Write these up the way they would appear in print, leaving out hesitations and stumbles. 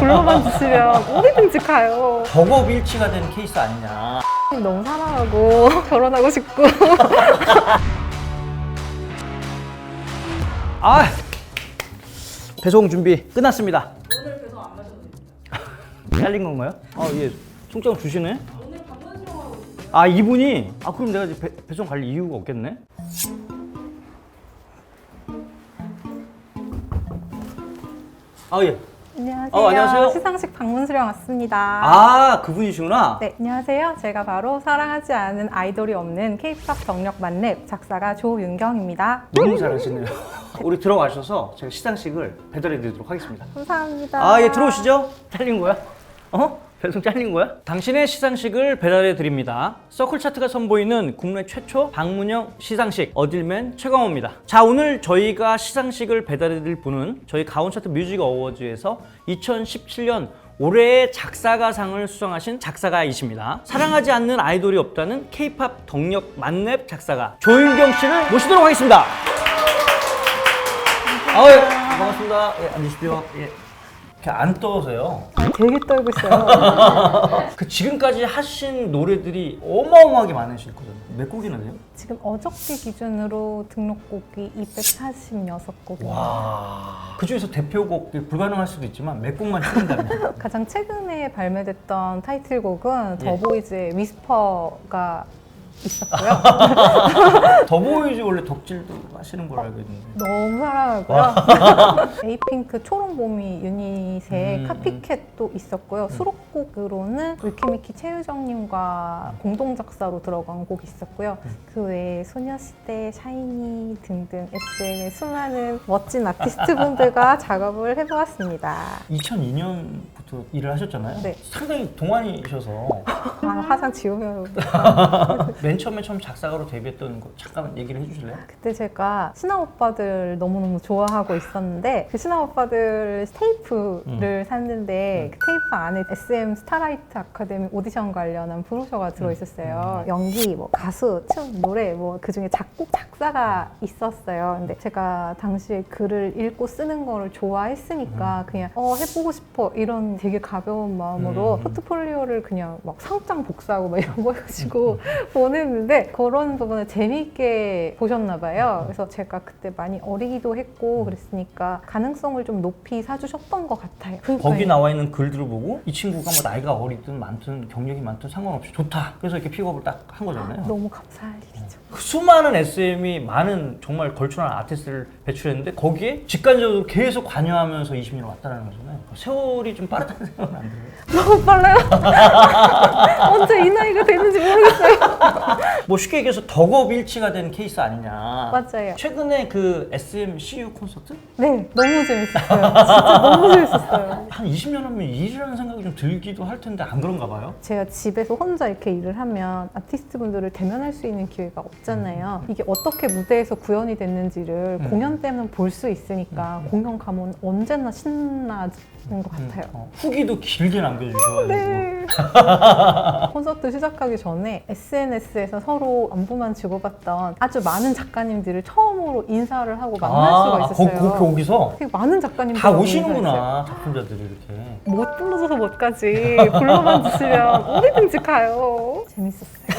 불러만 주시면 어디든지 가요. 덕업일치가 된 케이스 아니냐. 너무 사랑하고 결혼하고 싶고. 아, 배송 준비 끝났습니다. 오늘 배송 안 가셔도 됩니다. 잘린 건가요? 예. 송장 주시네. 오늘 방문 수령하고 있어요. 아, 이분이? 그럼 내가 이제 배송 갈 이유가 없겠네. 예. 안녕하세요. 안녕하세요. 시상식 방문 수령 왔습니다. 그분이시구나. 네, 안녕하세요. 제가 바로 사랑하지 않은 아이돌이 없는 K-팝 덕력 만렙 작사가 조윤경입니다. 너무 잘하시네요. 우리 들어가셔서 제가 시상식을 배달해 드리도록 하겠습니다. 감사합니다. 예, 들어오시죠. 잘린 거야? 배송 잘린 거야? 당신의 시상식을 배달해 드립니다. 서클 차트가 선보이는 국내 최초 방문형 시상식 어딜맨 최강호입니다. 자, 오늘 저희가 시상식을 배달해 드릴 분은 저희 가온 차트 뮤직 어워즈에서 2017년 올해의 작사가상을 수상하신 작사가이십니다. 사랑하지 않는 아이돌이 없다는 K-팝 덕력 만렙 작사가 조윤경 씨를 모시도록 하겠습니다. 예, 반갑습니다. 예, 앉으십시오. 예. 이렇게 안 떠서요. 되게 떨고 있어요. 지금까지 하신 노래들이 어마어마하게 많으실 거잖아요. 몇 곡이나 돼요? 지금 어저께 기준으로 등록곡이 246곡이에요. 와. 그 중에서 대표곡 불가능할 수도 있지만 몇 곡만 추린다면. 가장 최근에 발매됐던 타이틀곡은 예. 더보이즈의 위스퍼가 있었고요. 더보이즈 원래 덕질도 하시는 걸로 알고 있는데. 너무 사랑하고요. 에이핑크 초롱보미 유닛의 카피캣도 있었고요. 수록곡으로는 위키미키 최유정님과 공동 작사로 들어간 곡이 있었고요. 그 외에 소녀시대, 샤이니 등등 SM의 수많은 멋진 아티스트분들과 작업을 해보았습니다. 2002년부터 일을 하셨잖아요. 네. 상당히 동안이셔서 화장 지우면 맨 처음 작사가로 데뷔했던 거 잠깐 얘기를 해주실래요? 그때 제가 신화 오빠들 너무너무 좋아하고 있었는데 그 신화 오빠들 테이프를 샀는데 그 테이프 안에 SM 스타라이트 아카데미 오디션 관련한 브로셔가 들어있었어요. 연기, 가수, 춤, 노래 그 중에 작곡, 작사가 있었어요. 근데 제가 당시에 글을 읽고 쓰는 거를 좋아했으니까 그냥 해보고 싶어 이런 되게 가벼운 마음으로 포트폴리오를 그냥 막 상장 복사하고 막 이런 거 해가지고 보냈는데 그런 부분을 재미있게 보셨나 봐요. 그래서 제가 그때 많이 어리기도 했고 그랬으니까 가능성을 좀 높이 사주셨던 것 같아요. 거기 나와 있는 글들을 보고 이 친구가 뭐 나이가 어리든 많든 경력이 많든 상관없이 좋다. 그래서 이렇게 픽업을 딱 한 거잖아요. 너무 감사할 일이죠. 그 수많은 SM이 많은 정말 걸출한 아티스트를 배출했는데 거기에 직관적으로 계속 관여하면서 20년 왔다는 거잖아요. 세월이 좀 빠르다는 생각은 안 들어요? 너무 빨라요. 언제 이 나이가 되는지 모르겠어요. 뭐 쉽게 얘기해서 덕업일치가 된 케이스 아니냐. 맞아요. 최근에 그 SM CU 콘서트? 네, 너무 재밌었어요. 진짜 너무 재밌었어요. 한 20년 하면 일이라는 생각이 좀 들기도 할 텐데 안 그런가 봐요? 제가 집에서 혼자 이렇게 일을 하면 아티스트분들을 대면할 수 있는 기회가 없잖아요. 이게 어떻게 무대에서 구현이 됐는지를 공연 때는 볼 수 있으니까 공연 가면 언제나 신나는 것 같아요. 후기도 길게 남겨주셔가지고. 네. 콘서트 시작하기 전에 SNS에서 서로 안부만 주고받던 아주 많은 작가님들을 처음으로 인사를 하고 만날 수가 있었어요. 거기서? 되게 많은 작가님들 다 오시는구나, 작품자들이 이렇게. 못 불러줘서 못 가지. 불러만 주시면 어디든지 가요. 재밌었어요.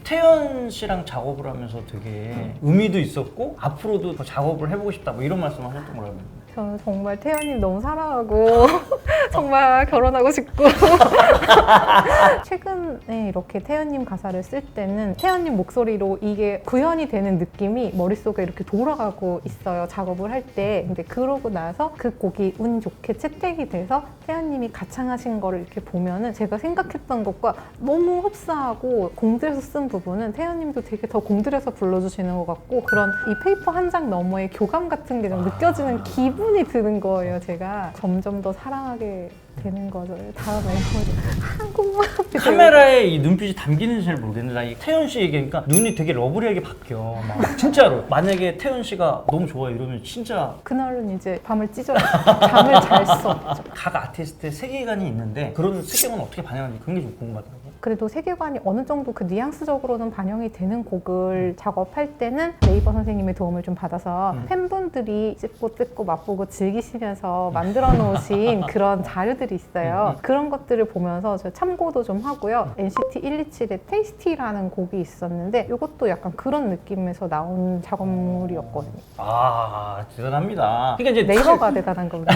태연 씨랑 작업을 하면서 되게 의미도 있었고 앞으로도 더 작업을 해보고 싶다 뭐 이런 말씀 하셨던 걸로 알고 있는데. 저는 정말 태연님 너무 사랑하고 정말 결혼하고 싶고 최근에 이렇게 태연님 가사를 쓸 때는 태연님 목소리로 이게 구현이 되는 느낌이 머릿속에 이렇게 돌아가고 있어요, 작업을 할 때. 근데 그러고 나서 그 곡이 운 좋게 채택이 돼서 태연님이 가창하신 거를 이렇게 보면은 제가 생각했던 것과 너무 흡사하고 공들여서 쓴 부분은 태연님도 되게 더 공들여서 불러주시는 것 같고 그런 이 페이퍼 한 장 너머의 교감 같은 게 좀 느껴지는 기분이 드는 거예요. 제가 점점 더 사랑하게 되는 거죠. 다음에 한국말 카메라에 이 눈빛이 담기는지 잘 모르겠는데 나 이 태연 씨 얘기하니까 눈이 되게 러브리하게 바뀌어. 막 진짜로. 만약에 태연 씨가 너무 좋아요 이러면 진짜 그날은 이제 밤을 찢어요. 잠을 잘 수 없죠. 각 아티스트의 세계관이 있는데 그런 세계관을 어떻게 반영하는지 그런 게 좀 궁금하더라고요. 그래도 세계관이 어느 정도 그 뉘앙스적으로는 반영이 되는 곡을 작업할 때는 네이버 선생님의 도움을 좀 받아서 팬분들이 씹고 뜯고 맛보고 즐기시면서 만들어 놓으신 그런 자료들이 있어요. 그런 것들을 보면서 저 참고도 좀 하고요. NCT 127의 테이스티라는 곡이 있었는데 이것도 약간 그런 느낌에서 나온 작업물이었거든요. 아, 대단합니다. 그러니까 이제 네이버가 대단한 겁니다.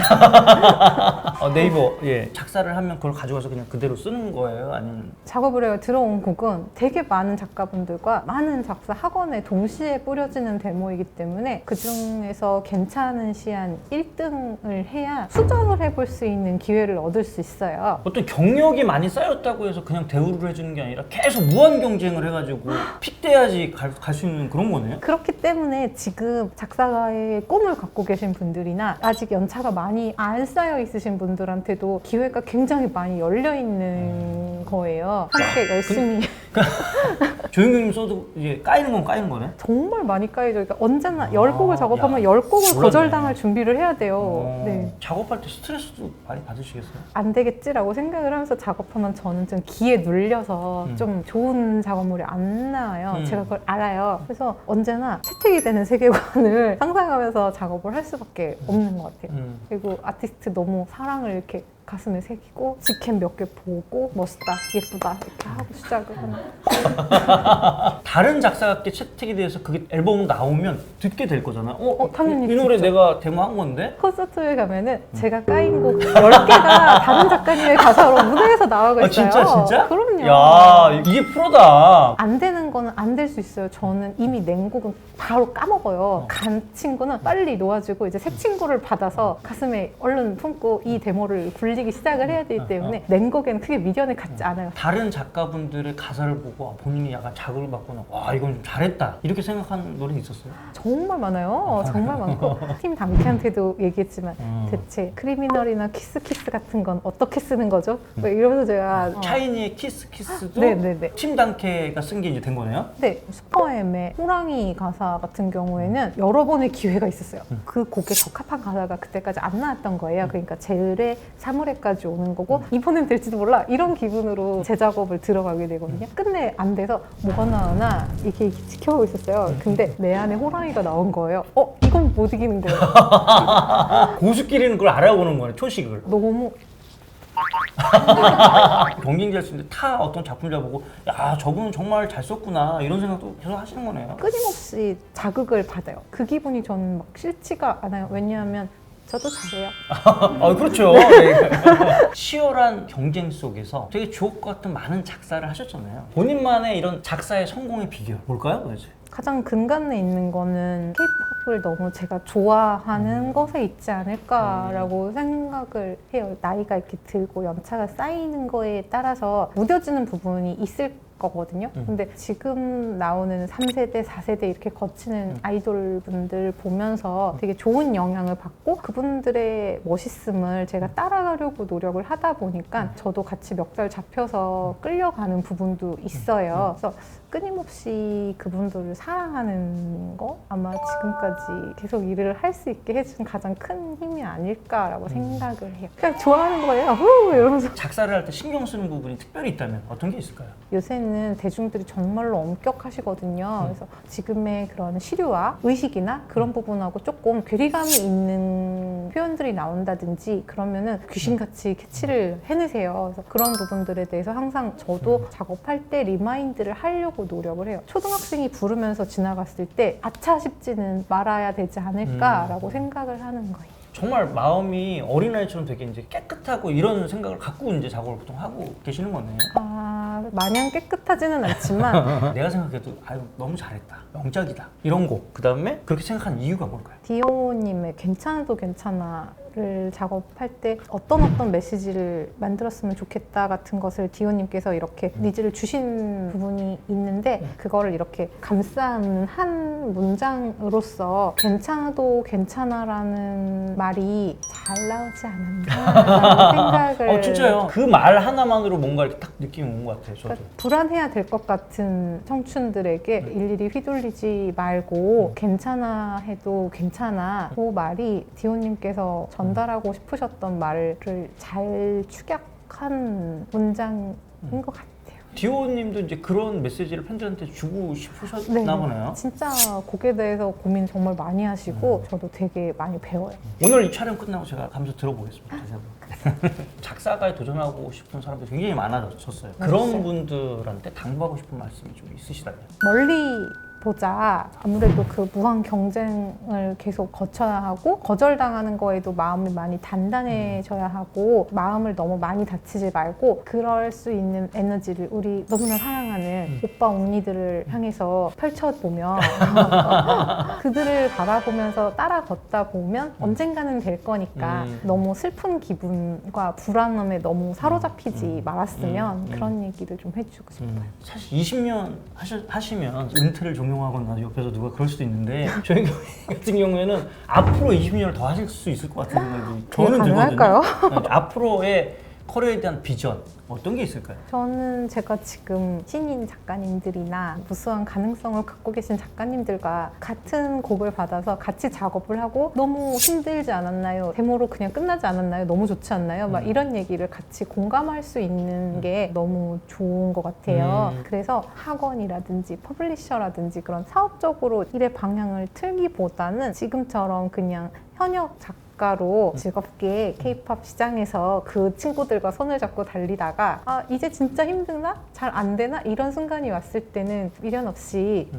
네이버 작사를 하면 그걸 가져가서 그냥 그대로 쓰는 거예요? 아니면 작업을 해요. 들어온 곡은 되게 많은 작가분들과 많은 작사 학원에 동시에 뿌려지는 데모이기 때문에 그 중에서 괜찮은 시한 1등을 해야 수정을 해볼 수 있는 기회를 얻을 수 있어요. 어떤 경력이 많이 쌓였다고 해서 그냥 대우를 해주는 게 아니라 계속 무한 경쟁을 해가지고 픽돼야지 갈 수 있는 그런 거네요? 그렇기 때문에 지금 작사가의 꿈을 갖고 계신 분들이나 아직 연차가 많이 안 쌓여 있으신 분들한테도 기회가 굉장히 많이 열려 있는 거예요. 함께 열심히 조용경님 써도 이제 까이는 건 까이는 거네? 정말 많이 까이죠. 그러니까 언제나 10곡을 작업하면 야, 10곡을 몰랐네. 거절당할 준비를 해야 돼요. 네. 작업할 때 스트레스도 많이 받으시겠어요? 안 되겠지라고 생각을 하면서 작업하면 저는 좀 기에 눌려서 좀 좋은 작업물이 안 나와요. 제가 그걸 알아요. 그래서 언제나 채택이 되는 세계관을 상상하면서 작업을 할 수밖에 없는 것 같아요. 그리고 아티스트 너무 사랑을 이렇게 가슴에 새기고 직캠 몇 개 보고 멋있다, 예쁘다 이렇게 하고 시작을 하는 다른 작사가께 채택이 돼서 그게 앨범 나오면 듣게 될 거잖아요. 당연히 이 노래 듣죠. 내가 데모한 건데? 콘서트에 가면은 제가 까인 곡 10개가 다른 작가님의 가사로 무대에서 나오고 있어요. 진짜? 그럼요. 야, 이게 프로다. 안 되는 거는 안 될 수 있어요. 저는 이미 낸 곡은 바로 까먹어요. 간 친구는 빨리 놓아주고 이제 새 친구를 받아서 가슴에 얼른 품고 이 데모를 굴리기 시작을 해야 되기 때문에 낸 곡에는 크게 미련을 갖지 않아요. 다른 작가분들의 가사를 보고 본인이 약간 자극을 받거나 와 이건 좀 잘했다 이렇게 생각하는 노래는 있었어요? 정말 많아요. 정말 많고 팀 담비한테도 얘기했지만 대체 크리미널이나 키스 같은 건 어떻게 쓰는 거죠? 뭐 이러면서 제가 샤이니의 키스도 네네네. 팀 단케가 쓴 게 이제 된 거네요? 근데 슈퍼엠의 호랑이 가사 같은 경우에는 여러 번의 기회가 있었어요. 그 곡에 적합한 가사가 그때까지 안 나왔던 거예요. 그러니까 제을의 사물에까지 오는 거고 이번엔 될지도 몰라 이런 기분으로 제작업을 들어가게 되거든요. 끝내 안 돼서 뭐가 나오나 이렇게 지켜보고 있었어요. 근데 내 안에 호랑이가 나온 거예요. 이건 못 이기는 거예요. 고수끼리는 그걸 알아보는 거네, 초식을. 너무 경쟁자 쓰는데 타 어떤 작품자 보고 야 저분은 정말 잘 썼구나 이런 생각도 계속 하시는 거네요. 끊임없이 자극을 받아요. 그 기분이 저는 막 싫지가 않아요. 왜냐하면 저도 잘해요. 그렇죠. 네. 치열한 경쟁 속에서 되게 주옥 같은 많은 작사를 하셨잖아요. 본인만의 이런 작사의 성공의 비결 뭘까요, 도대체? 가장 근간에 있는 거는 K-팝을 너무 제가 좋아하는 것에 있지 않을까라고 생각을 해요. 나이가 이렇게 들고 연차가 쌓이는 거에 따라서 무뎌지는 부분이 있을 거거든요. 근데 지금 나오는 3세대, 4세대 이렇게 거치는 아이돌 분들 보면서 되게 좋은 영향을 받고 그분들의 멋있음을 제가 따라가려고 노력을 하다 보니까 저도 같이 멱살 잡혀서 끌려가는 부분도 있어요. 그래서 끊임없이 그분들을 사랑하는 거 아마 지금까지 계속 일을 할 수 있게 해준 가장 큰 힘이 아닐까라고 생각을 해요. 그냥 좋아하는 거예요. 후! 이러면서. 작사를 할 때 신경 쓰는 부분이 특별히 있다면 어떤 게 있을까요? 요새는 대중들이 정말로 엄격하시거든요. 그래서 지금의 그런 시류와 의식이나 그런 부분하고 조금 괴리감이 있는 표현들이 나온다든지 그러면은 귀신같이 캐치를 해내세요. 그래서 그런 부분들에 대해서 항상 저도 작업할 때 리마인드를 하려고 노력을 해요. 초등학생이 부르면서 지나갔을 때 아차 싶지는 말아야 되지 않을까라고 생각을 하는 거예요. 정말 마음이 어린아이처럼 되게 이제 깨끗하고 이런 생각을 갖고 이제 작업을 보통 하고 계시는 거네요. 마냥 깨끗하지는 않지만 내가 생각해도 아유 너무 잘했다, 명작이다 이런 곡. 그 다음에 그렇게 생각한 이유가 뭘까요? 디오님의 괜찮아도 괜찮아를 작업할 때 어떤 메시지를 만들었으면 좋겠다 같은 것을 디오님께서 이렇게 니즈를 주신 부분이 있는데 그거를 이렇게 감싸는 한 문장으로서 괜찮아도 괜찮아라는 말이 잘 나오지 않았나 생각을 진짜요? 그 말 하나만으로 뭔가 이렇게 딱 느낌이 온 것 같아요. 저도. 그러니까 불안해야 될 것 같은 청춘들에게 일일이 휘둘리지 말고 괜찮아 해도 괜찮아 그 말이 디오님께서 전달하고 싶으셨던 말을 잘 축약한 문장인 것 같아요. 디오님도 이제 그런 메시지를 팬들한테 주고 싶으셨나 보네요. 진짜 곡에 대해서 고민 정말 많이 하시고 저도 되게 많이 배워요. 오늘 이 촬영 끝나고 제가 가면서 들어보겠습니다. 다시 한번. 작사가에 도전하고 싶은 사람들이 굉장히 많아졌어요. 그런 분들한테 당부하고 싶은 말씀이 좀 있으시다면? 멀리 보자. 아무래도 그 무한 경쟁을 계속 거쳐야 하고 거절당하는 거에도 마음이 많이 단단해져야 하고 마음을 너무 많이 다치지 말고 그럴 수 있는 에너지를 우리 너무나 사랑하는 오빠 언니들을 향해서 펼쳐보면 그들을 바라보면서 따라 걷다 보면 언젠가는 될 거니까 너무 슬픈 기분과 불안함에 너무 사로잡히지 말았으면 그런 얘기를 좀 해주고 싶어요. 사실 20년 하시면 은퇴를 종용하거나 옆에서 누가 그럴 수도 있는데 저희 같은 경우에는 앞으로 20년을 더 하실 수 있을 것 같은 생각이 저는 가능할까요? 들거든요. 네, 앞으로의 커리어에 대한 비전 어떤 게 있을까요? 저는 제가 지금 신인 작가님들이나 무수한 가능성을 갖고 계신 작가님들과 같은 곡을 받아서 같이 작업을 하고 너무 힘들지 않았나요? 데모로 그냥 끝나지 않았나요? 너무 좋지 않나요? 막 이런 얘기를 같이 공감할 수 있는 게 너무 좋은 것 같아요. 그래서 학원이라든지 퍼블리셔라든지 그런 사업적으로 일의 방향을 틀기보다는 지금처럼 그냥 현역 작가로 즐겁게 K-팝 시장에서 그 친구들과 손을 잡고 달리다가 아 이제 진짜 힘드나? 잘 안 되나? 이런 순간이 왔을 때는 미련 없이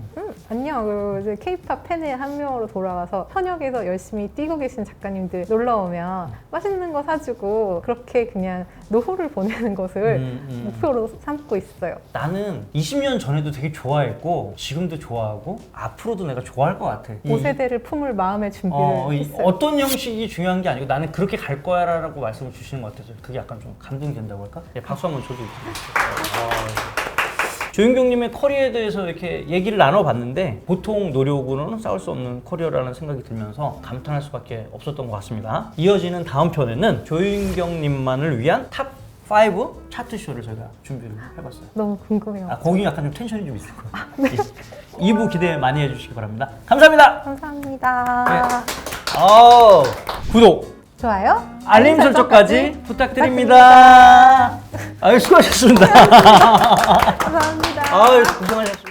안녕 그리고 이제 K-팝 팬의 한 명으로 돌아가서 현역에서 열심히 뛰고 계신 작가님들 놀러 오면 맛있는 거 사주고 그렇게 그냥 노후를 보내는 것을 목표로 삼고 있어요. 나는 20년 전에도 되게 좋아했고 지금도 좋아하고 앞으로도 내가 좋아할 것 같아. 5세대를 품을 마음의 준비를 했어요. 어떤 형식이 중요한 게 아니고 나는 그렇게 갈 거야 라고 말씀을 주시는 것 같아서 그게 약간 좀 감동된다고 할까? 네, 박수 한번 쳐주세요. 조윤경님의 커리어에 대해서 이렇게 얘기를 나눠봤는데 보통 노력으로는 싸울 수 없는 커리어라는 생각이 들면서 감탄할 수밖에 없었던 것 같습니다. 이어지는 다음 편에는 조윤경님만을 위한 탑 5 차트쇼를 저희가 준비를 해봤어요. 너무 궁금해요. 거기 약간 좀 텐션이 좀 있을 거예요. 네. 2부 기대 많이 해주시기 바랍니다. 감사합니다. 감사합니다. 구독, 좋아요? 알림 설정까지 부탁드립니다. 아유, 수고하셨습니다. 감사합니다. 아유, 고생하셨습니다.